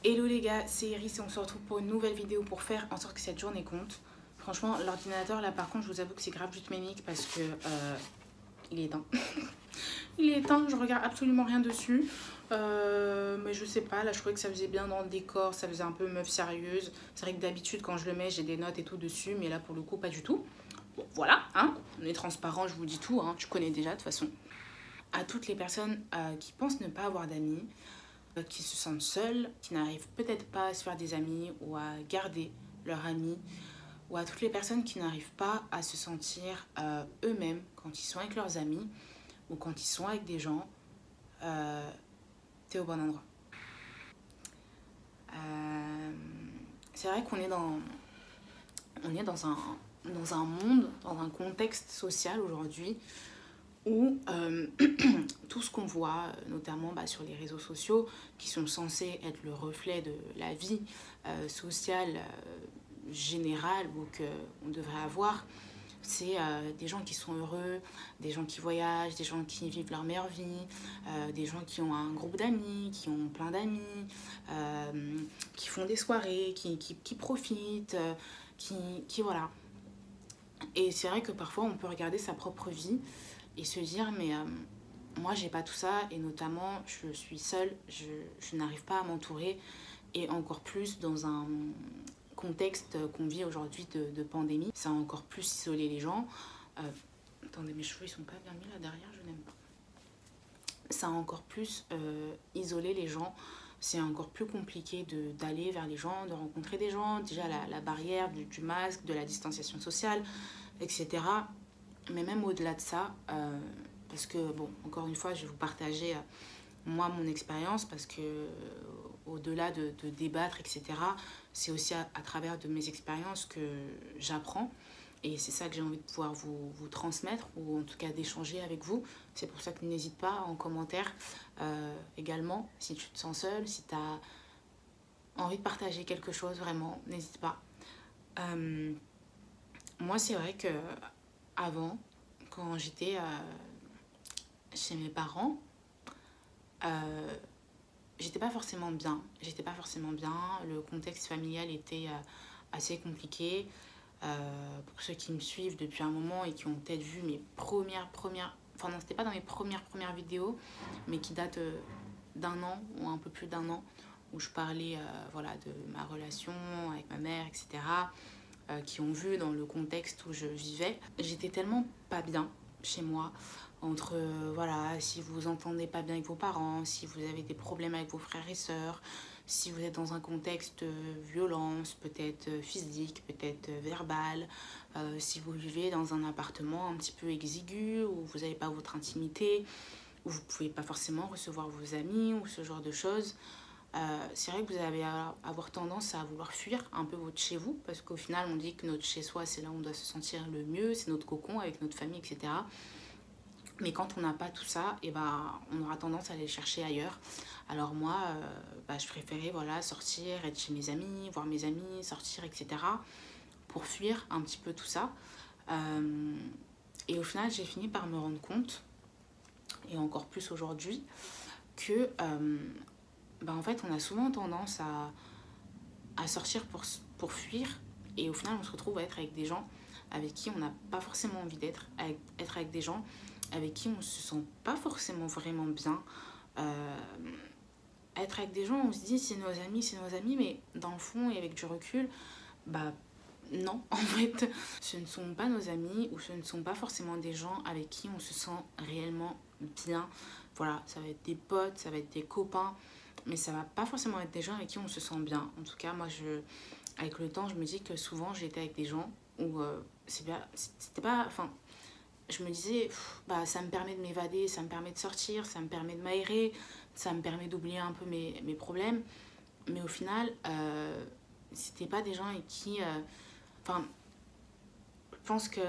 Hello les gars, c'est Iris et on se retrouve pour une nouvelle vidéo pour faire en sorte que cette journée compte. Franchement, l'ordinateur là par contre, je vous avoue que c'est grave juste ménique parce que il est éteint. Il est éteint, je regarde absolument rien dessus. Mais je sais pas, là je trouvais que ça faisait bien dans le décor, ça faisait un peu meuf sérieuse. C'est vrai que d'habitude quand je le mets, j'ai des notes et tout dessus, mais là pour le coup pas du tout. Bon voilà, hein, on est transparent, je vous dis tout, hein, tu connais déjà de toute façon. À toutes les personnes qui pensent ne pas avoir d'amis, qui se sentent seuls, qui n'arrivent peut-être pas à se faire des amis ou à garder leurs amis, ou à toutes les personnes qui n'arrivent pas à se sentir eux-mêmes quand ils sont avec leurs amis ou quand ils sont avec des gens, t'es au bon endroit. C'est vrai qu'on est dans un monde, dans un contexte social aujourd'hui où tout ce qu'on voit, notamment sur les réseaux sociaux, qui sont censés être le reflet de la vie sociale générale ou qu'on devrait avoir, c'est des gens qui sont heureux, des gens qui voyagent, des gens qui vivent leur meilleure vie, des gens qui ont un groupe d'amis, qui ont plein d'amis, qui font des soirées, qui profitent, qui voilà. Et c'est vrai que parfois on peut regarder sa propre vie et se dire mais moi j'ai pas tout ça, et notamment je suis seule, je n'arrive pas à m'entourer, et encore plus dans un contexte qu'on vit aujourd'hui de pandémie, ça a encore plus isolé les gens. Attendez, mes cheveux ils sont pas bien mis là derrière, je n'aime pas. Ça a encore plus isolé les gens, c'est encore plus compliqué d'aller vers les gens, de rencontrer des gens, déjà la barrière du masque, de la distanciation sociale, etc. Mais même au-delà de ça, parce que, bon, encore une fois, je vais vous partager, moi, mon expérience, parce que, au-delà de débattre, etc., c'est aussi à travers de mes expériences que j'apprends. Et c'est ça que j'ai envie de pouvoir vous transmettre, ou en tout cas d'échanger avec vous. C'est pour ça que n'hésite pas en commentaire également, si tu te sens seule, si tu as envie de partager quelque chose, vraiment, n'hésite pas. Moi, c'est vrai que avant, quand j'étais chez mes parents, j'étais pas forcément bien. J'étais pas forcément bien. Le contexte familial était assez compliqué. Pour ceux qui me suivent depuis un moment et qui ont peut-être vu mes premières... Enfin non, c'était pas dans mes premières vidéos, mais qui datent d'un an ou un peu plus d'un an, où je parlais voilà, de ma relation avec ma mère, etc., qui ont vu dans le contexte où je vivais. J'étais tellement pas bien chez moi, entre voilà, si vous vous entendez pas bien avec vos parents, si vous avez des problèmes avec vos frères et sœurs, si vous êtes dans un contexte violence, peut-être physique, peut-être verbale, si vous vivez dans un appartement un petit peu exigu, où vous n'avez pas votre intimité, où vous pouvez pas forcément recevoir vos amis ou ce genre de choses, c'est vrai que vous allez avoir tendance à vouloir fuir un peu votre chez vous, parce qu'au final on dit que notre chez soi c'est là où on doit se sentir le mieux, c'est notre cocon avec notre famille, etc. Mais quand on n'a pas tout ça, et on aura tendance à aller le chercher ailleurs. Alors moi, je préférais voilà, sortir, être chez mes amis, voir mes amis, sortir, etc. pour fuir un petit peu tout ça. Et au final, j'ai fini par me rendre compte, et encore plus aujourd'hui, que en fait, on a souvent tendance à sortir pour fuir, et au final, on se retrouve à être avec des gens avec qui on n'a pas forcément envie être avec des gens avec qui on ne se sent pas forcément vraiment bien. Être avec des gens, on se dit c'est nos amis, mais dans le fond et avec du recul, non, en fait, ce ne sont pas nos amis, ou ce ne sont pas forcément des gens avec qui on se sent réellement bien. Voilà, ça va être des potes, ça va être des copains, mais ça va pas forcément être des gens avec qui on se sent bien. En tout cas, moi, avec le temps, je me dis que souvent, j'étais avec des gens où c'était pas... Enfin, je me disais, ça me permet de m'évader, ça me permet de sortir, ça me permet de m'aérer, ça me permet d'oublier un peu mes problèmes. Mais au final, c'était pas des gens avec qui... Enfin, je pense que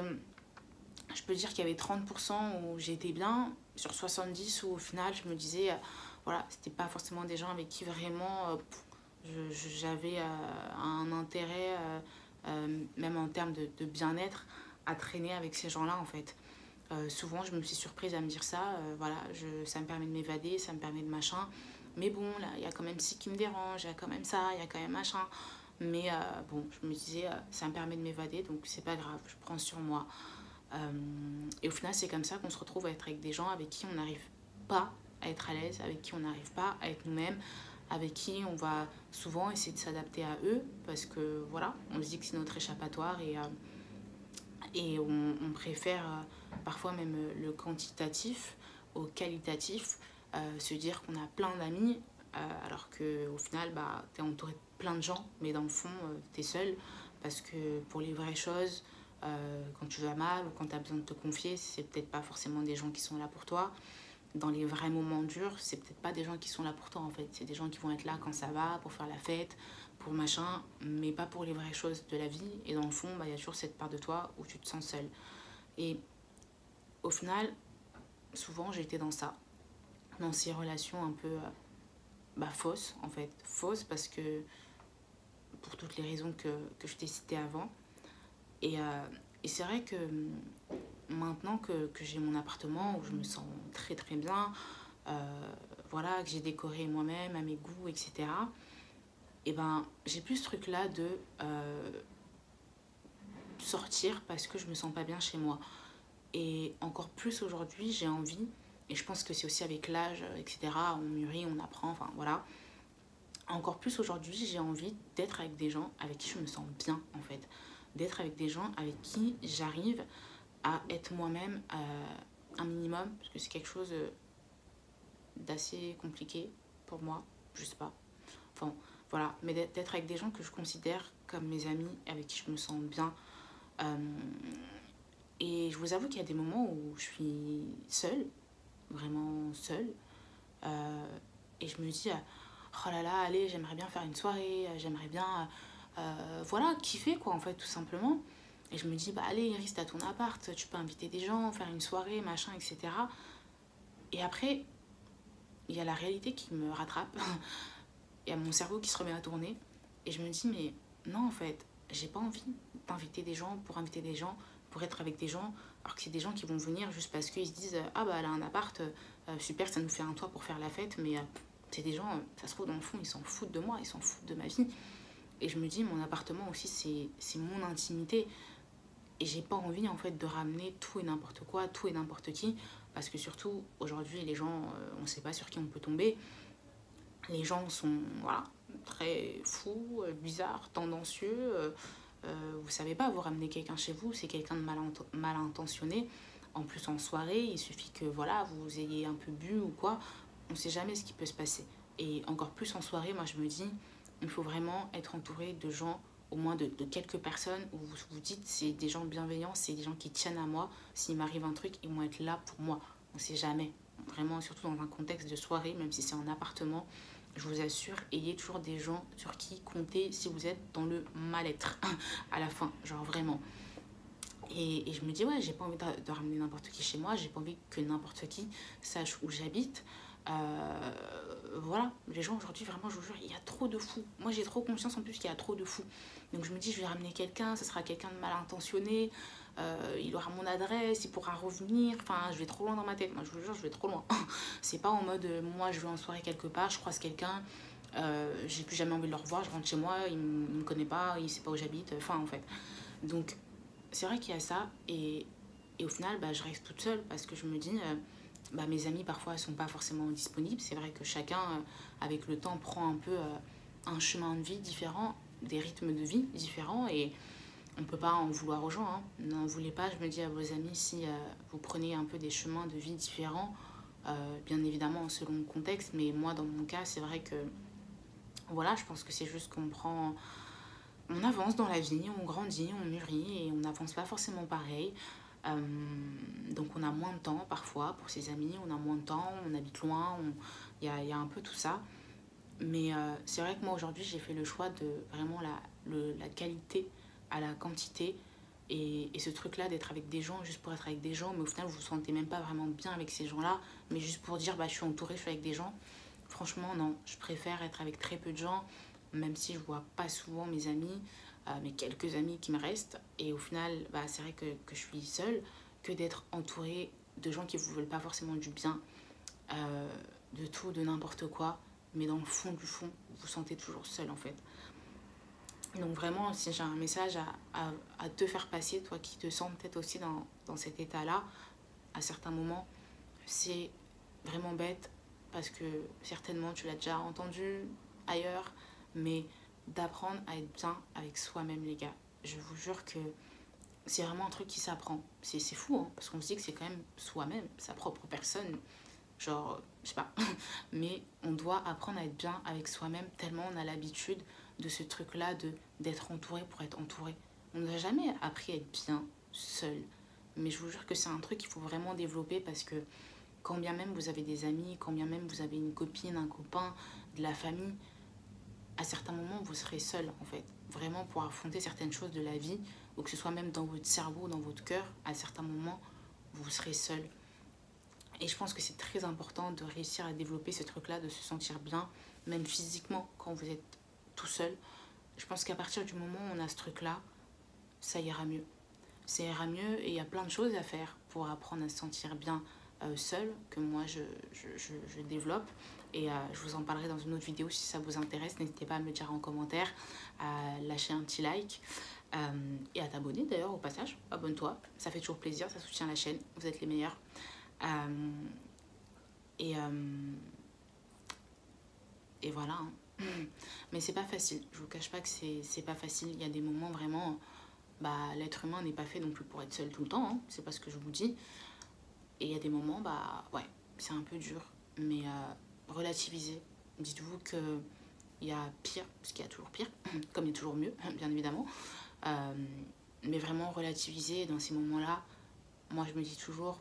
je peux dire qu'il y avait 30% où j'étais bien, sur 70 où au final, je me disais, voilà, c'était pas forcément des gens avec qui vraiment j'avais un intérêt, même en termes de bien-être, à traîner avec ces gens-là, en fait. Souvent, je me suis surprise à me dire ça, voilà, ça me permet de m'évader, ça me permet de machin. Mais bon, là, il y a quand même ci qui me dérange, il y a quand même ça, il y a quand même machin. Mais bon, je me disais, ça me permet de m'évader, donc c'est pas grave, je prends sur moi. Et au final, c'est comme ça qu'on se retrouve à être avec des gens avec qui on n'arrive pas à être à l'aise, avec qui on n'arrive pas à être nous-mêmes, avec qui on va souvent essayer de s'adapter à eux, parce que voilà, on se dit que c'est notre échappatoire et on préfère parfois même le quantitatif au qualitatif, se dire qu'on a plein d'amis, alors qu'au final, bah, tu es entouré de plein de gens, mais dans le fond, tu es seul, parce que pour les vraies choses, quand tu vas mal ou quand tu as besoin de te confier, c'est peut-être pas forcément des gens qui sont là pour toi. Dans les vrais moments durs, c'est peut-être pas des gens qui sont là pour toi en fait. C'est des gens qui vont être là quand ça va, pour faire la fête, pour machin, mais pas pour les vraies choses de la vie. Et dans le fond, bah, y a toujours cette part de toi où tu te sens seul. Et au final, souvent j'ai été dans ça, dans ces relations un peu fausses en fait. Fausses parce que, pour toutes les raisons que je t'ai citées avant. Et c'est vrai que maintenant que j'ai mon appartement où je me sens très très bien, voilà, que j'ai décoré moi-même à mes goûts, etc. Et ben j'ai plus ce truc là de sortir parce que je me sens pas bien chez moi. Et encore plus aujourd'hui, j'ai envie, et je pense que c'est aussi avec l'âge, etc. On mûrit, on apprend, enfin voilà. Encore plus aujourd'hui, j'ai envie d'être avec des gens avec qui je me sens bien en fait. D'être avec des gens avec qui j'arrive à être moi-même un minimum, parce que c'est quelque chose d'assez compliqué pour moi, je sais pas. Enfin, voilà, mais d'être avec des gens que je considère comme mes amis, avec qui je me sens bien. Euh, et je vous avoue qu'il y a des moments où je suis seule, vraiment seule, et je me dis, oh là là, allez, j'aimerais bien faire une soirée, j'aimerais bien, voilà, kiffer quoi, en fait, tout simplement. Et je me dis, bah allez, Iris, t'as ton appart, tu peux inviter des gens, faire une soirée, machin, etc. Et après, il y a la réalité qui me rattrape. Il y a mon cerveau qui se remet à tourner. Et je me dis, mais non, en fait, j'ai pas envie d'inviter des gens pour inviter des gens, pour être avec des gens, alors que c'est des gens qui vont venir juste parce qu'ils se disent, ah bah elle a un appart, super, ça nous fait un toit pour faire la fête, mais c'est des gens, ça se trouve dans le fond, ils s'en foutent de moi, ils s'en foutent de ma vie. Et je me dis, mon appartement aussi, c'est mon intimité. Et j'ai pas envie en fait de ramener tout et n'importe quoi, tout et n'importe qui, parce que surtout aujourd'hui les gens, on sait pas sur qui on peut tomber. Les gens sont voilà, très fous, bizarres, tendancieux. Vous savez pas, vous ramenez quelqu'un chez vous, c'est quelqu'un de mal intentionné. En plus en soirée, il suffit que voilà, vous ayez un peu bu ou quoi, on sait jamais ce qui peut se passer. Et encore plus en soirée, moi je me dis, il faut vraiment être entouré de gens, au moins de quelques personnes où vous vous dites c'est des gens bienveillants, c'est des gens qui tiennent à moi. S'il m'arrive un truc, ils vont être là pour moi. On sait jamais. Vraiment, surtout dans un contexte de soirée, même si c'est en appartement, je vous assure, ayez toujours des gens sur qui compter si vous êtes dans le mal-être à la fin, genre vraiment. Et je me dis, ouais, j'ai pas envie de ramener n'importe qui chez moi, j'ai pas envie que n'importe qui sache où j'habite. Voilà, les gens aujourd'hui, vraiment, je vous jure, il y a trop de fous. Moi, j'ai trop conscience en plus qu'il y a trop de fous. Donc, je me dis, je vais ramener quelqu'un, ça sera quelqu'un de mal intentionné, il aura mon adresse, il pourra revenir. Enfin, je vais trop loin dans ma tête. Moi, je vous jure, je vais trop loin. C'est pas en mode, moi, je vais en soirée quelque part, je croise quelqu'un, j'ai plus jamais envie de le revoir, je rentre chez moi, il me connaît pas, il sait pas où j'habite, enfin, en fait. Donc, c'est vrai qu'il y a ça, et au final, bah, je reste toute seule parce que je me dis, bah, mes amis parfois ne sont pas forcément disponibles. C'est vrai que chacun, avec le temps, prend un peu un chemin de vie différent, des rythmes de vie différents, et on ne peut pas en vouloir aux gens. Hein. N'en voulez pas, je me dis à vos amis, si vous prenez un peu des chemins de vie différents, bien évidemment selon le contexte, mais moi dans mon cas, c'est vrai que voilà, je pense que c'est juste qu'on prend on avance dans la vie, on grandit, on mûrit et on n'avance pas forcément pareil. Euh, donc on a moins de temps parfois pour ses amis, on a moins de temps, on habite loin, y a un peu tout ça. Mais c'est vrai que moi aujourd'hui j'ai fait le choix de vraiment la qualité à la quantité. Et ce truc-là d'être avec des gens juste pour être avec des gens, mais au final vous vous sentez même pas vraiment bien avec ces gens-là, mais juste pour dire bah je suis entourée, je suis avec des gens. Franchement non, je préfère être avec très peu de gens, même si je vois pas souvent mes amis, mes quelques amis qui me restent. Et au final, bah, c'est vrai que je suis seule, que d'être entourée de gens qui vous veulent pas forcément du bien, de tout, de n'importe quoi. mais dans le fond du fond, vous vous sentez toujours seul en fait. Donc vraiment, si j'ai un message à te faire passer, toi qui te sens peut-être aussi dans cet état-là, à certains moments, c'est vraiment bête parce que certainement tu l'as déjà entendu ailleurs, mais d'apprendre à être bien avec soi-même, les gars. Je vous jure que c'est vraiment un truc qui s'apprend. C'est fou, hein, parce qu'on se dit que c'est quand même soi-même, sa propre personne. Genre, je sais pas. Mais on doit apprendre à être bien avec soi-même tellement on a l'habitude de ce truc-là d'être entouré pour être entouré. On n'a jamais appris à être bien seul. Mais je vous jure que c'est un truc qu'il faut vraiment développer parce que quand bien même vous avez des amis, quand bien même vous avez une copine, un copain, de la famille, à certains moments vous serez seul en fait. Vraiment pour affronter certaines choses de la vie, ou que ce soit même dans votre cerveau, dans votre cœur, à certains moments vous serez seul. Et je pense que c'est très important de réussir à développer ce truc-là, de se sentir bien, même physiquement, quand vous êtes tout seul. Je pense qu'à partir du moment où on a ce truc-là, ça ira mieux. Ça ira mieux et il y a plein de choses à faire pour apprendre à se sentir bien seul, que moi je développe. Et je vous en parlerai dans une autre vidéo si ça vous intéresse. N'hésitez pas à me le dire en commentaire, à lâcher un petit like et à t'abonner d'ailleurs au passage. Abonne-toi, ça fait toujours plaisir, ça soutient la chaîne, vous êtes les meilleurs. Et voilà, hein. Mais c'est pas facile, je vous cache pas que c'est pas facile. Il y a des moments vraiment, bah, l'être humain n'est pas fait non plus pour être seul tout le temps, hein. C'est pas ce que je vous dis. Et il y a des moments, bah ouais, c'est un peu dur, mais relativisez. Dites-vous que il y a pire, parce qu'il y a toujours pire, comme il y a toujours mieux, bien évidemment. Mais vraiment relativiser dans ces moments-là. Moi je me dis toujours,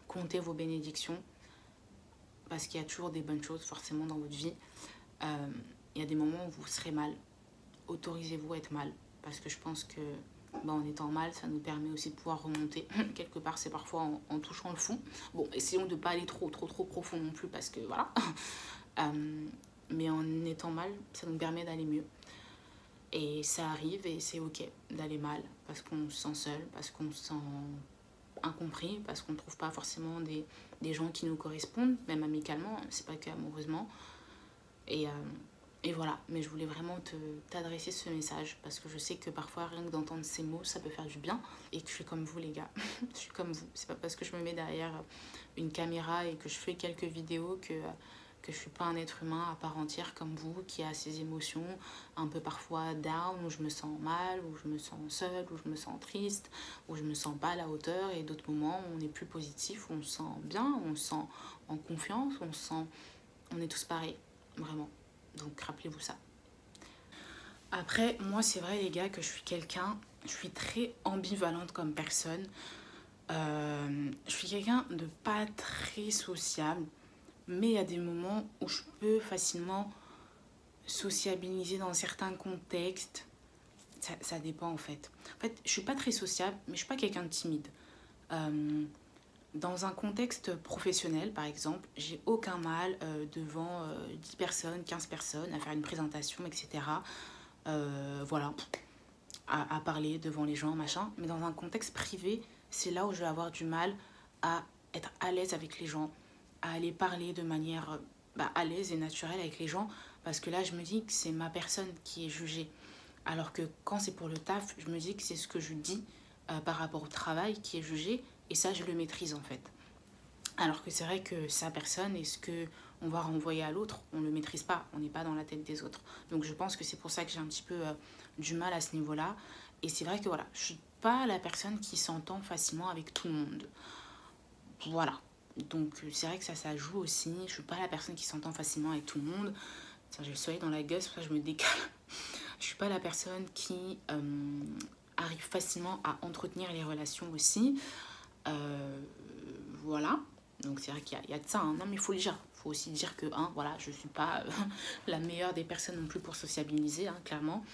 comptez vos bénédictions, parce qu'il y a toujours des bonnes choses forcément dans votre vie. Il y a des moments où vous serez mal. Autorisez-vous à être mal, parce que je pense que bah, en étant mal, ça nous permet aussi de pouvoir remonter. Quelque part, c'est parfois en touchant le fond. Bon, essayons de ne pas aller trop profond non plus, parce que voilà. Mais en étant mal, ça nous permet d'aller mieux. Et ça arrive et c'est ok d'aller mal, parce qu'on se sent seul, parce qu'on se sent incompris, parce qu'on ne trouve pas forcément des gens qui nous correspondent, même amicalement, c'est pas que amoureusement. Et voilà, mais je voulais vraiment t'adresser ce message parce que je sais que parfois rien que d'entendre ces mots ça peut faire du bien et que je suis comme vous les gars, je suis comme vous. C'est pas parce que je me mets derrière une caméra et que je fais quelques vidéos que je suis pas un être humain à part entière comme vous qui a ses émotions un peu parfois down, où je me sens mal, où je me sens seule, où je me sens triste, où je me sens pas à la hauteur, et d'autres moments où on est plus positif, où on se sent bien, on se sent en confiance, on est tous pareils, vraiment. Donc rappelez-vous ça. Après, moi c'est vrai les gars que je suis très ambivalente comme personne. Je suis quelqu'un de pas très sociable, mais il y a des moments où je peux facilement sociabiliser dans certains contextes. Ça dépend en fait. En fait, je suis pas très sociable, mais je suis pas quelqu'un de timide. Dans un contexte professionnel, par exemple, j'ai aucun mal devant 10 personnes, 15 personnes, à faire une présentation, etc. Voilà, à parler devant les gens, machin. Mais dans un contexte privé, c'est là où je vais avoir du mal à être à l'aise avec les gens, à aller parler de manière à l'aise et naturelle avec les gens, parce que là, je me dis que c'est ma personne qui est jugée. Alors que quand c'est pour le taf, je me dis que c'est ce que je dis par rapport au travail qui est jugé, et ça, je le maîtrise en fait. Alors que c'est vrai que sa personne et ce qu'on va renvoyer à l'autre, on ne le maîtrise pas, on n'est pas dans la tête des autres. Donc je pense que c'est pour ça que j'ai un petit peu du mal à ce niveau-là. Et c'est vrai que voilà, je suis pas la personne qui s'entend facilement avec tout le monde. Voilà. Donc c'est vrai que ça joue aussi. Je suis pas la personne qui s'entend facilement avec tout le monde. Tiens, j'ai le soleil dans la gueule, c'est pour ça que je me décale. Je suis pas la personne qui arrive facilement à entretenir les relations aussi. Voilà. Donc c'est vrai qu'il y a de ça, hein. Non mais il faut le dire. Il faut aussi dire que, hein, voilà, je suis pas la meilleure des personnes non plus pour sociabiliser, hein, clairement.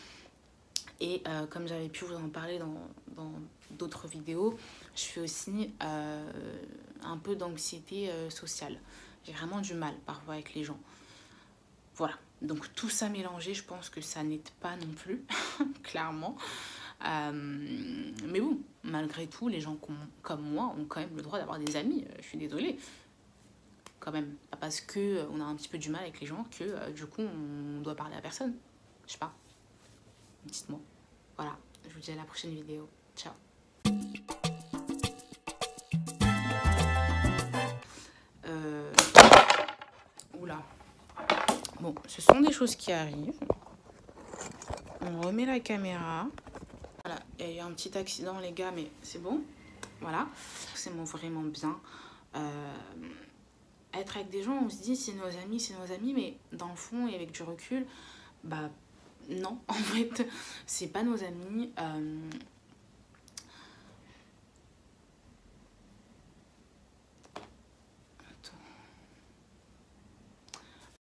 Et comme j'avais pu vous en parler dans d'autres vidéos, je fais aussi un peu d'anxiété sociale. J'ai vraiment du mal parfois avec les gens. Voilà. Donc tout ça mélangé, je pense que ça n'aide pas non plus, clairement. Mais bon, malgré tout, les gens comme moi ont quand même le droit d'avoir des amis. Je suis désolée. quand même. Pas parce que on a un petit peu du mal avec les gens que du coup on doit parler à personne. Je sais pas. Dites-moi. Voilà, je vous dis à la prochaine vidéo. Ciao. Oula. Bon, ce sont des choses qui arrivent. On remet la caméra. Voilà, il y a eu un petit accident les gars, mais c'est bon. Voilà, c'est vraiment bien. Être avec des gens, on se dit c'est nos amis, mais dans le fond et avec du recul, bah non, en fait, c'est pas nos amis.